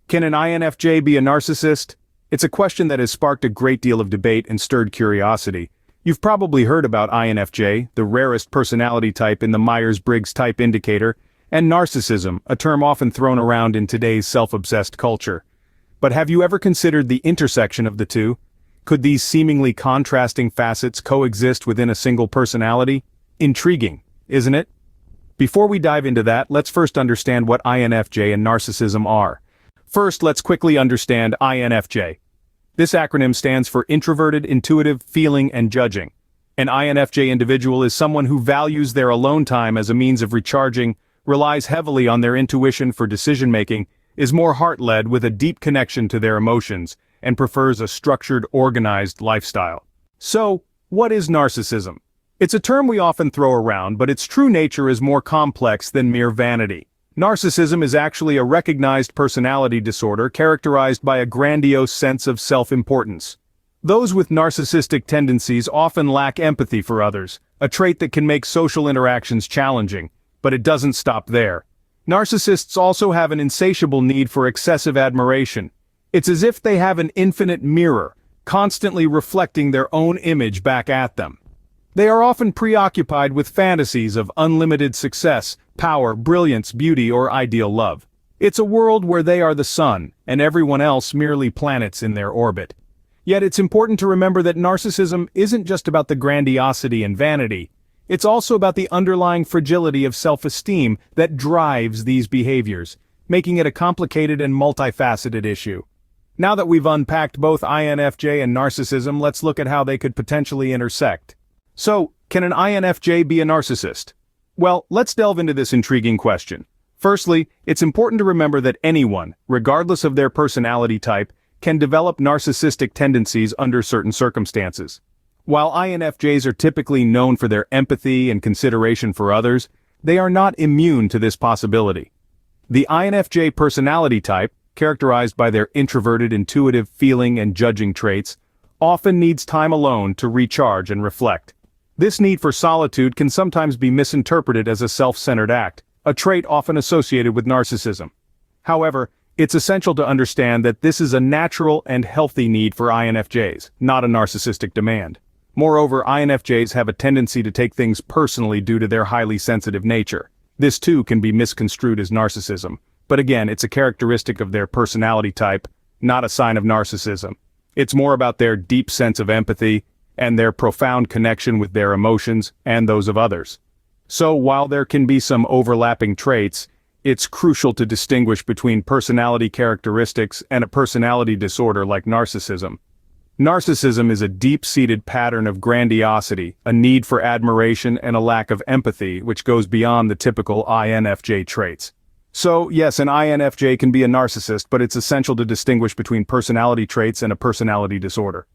Can an INFJ be a narcissist? It's a question that has sparked a great deal of debate and stirred curiosity. You've probably heard about INFJ, the rarest personality type in the Myers-Briggs type indicator, and narcissism, a term often thrown around in today's self-obsessed culture. But have you ever considered the intersection of the two? Could these seemingly contrasting facets coexist within a single personality? Intriguing, isn't it? Before we dive into that, let's first understand what INFJ and narcissism are. First, let's quickly understand INFJ. This acronym stands for Introverted, Intuitive, Feeling, and Judging. An INFJ individual is someone who values their alone time as a means of recharging, relies heavily on their intuition for decision-making, is more heart-led with a deep connection to their emotions, and prefers a structured, organized lifestyle. So, what is narcissism? It's a term we often throw around, but its true nature is more complex than mere vanity. Narcissism is actually a recognized personality disorder characterized by a grandiose sense of self-importance. Those with narcissistic tendencies often lack empathy for others, a trait that can make social interactions challenging, but it doesn't stop there. Narcissists also have an insatiable need for excessive admiration. It's as if they have an infinite mirror, constantly reflecting their own image back at them. They are often preoccupied with fantasies of unlimited success, power, brilliance, beauty, or ideal love. It's a world where they are the sun, and everyone else merely planets in their orbit. Yet it's important to remember that narcissism isn't just about the grandiosity and vanity. It's also about the underlying fragility of self-esteem that drives these behaviors, making it a complicated and multifaceted issue. Now that we've unpacked both INFJ and narcissism, let's look at how they could potentially intersect. So, can an INFJ be a narcissist? Well, let's delve into this intriguing question. Firstly, it's important to remember that anyone, regardless of their personality type, can develop narcissistic tendencies under certain circumstances. While INFJs are typically known for their empathy and consideration for others, they are not immune to this possibility. The INFJ personality type, characterized by their introverted, intuitive, feeling, and judging traits, often needs time alone to recharge and reflect. This need for solitude can sometimes be misinterpreted as a self-centered act, a trait often associated with narcissism. However, it's essential to understand that this is a natural and healthy need for INFJs, not a narcissistic demand. Moreover, INFJs have a tendency to take things personally due to their highly sensitive nature. This too can be misconstrued as narcissism, but again, it's a characteristic of their personality type, not a sign of narcissism. It's more about their deep sense of empathy and their profound connection with their emotions and those of others. So while there can be some overlapping traits, it's crucial to distinguish between personality characteristics and a personality disorder like narcissism. Narcissism is a deep-seated pattern of grandiosity, a need for admiration, and a lack of empathy, which goes beyond the typical INFJ traits. So, yes, an INFJ can be a narcissist, but it's essential to distinguish between personality traits and a personality disorder.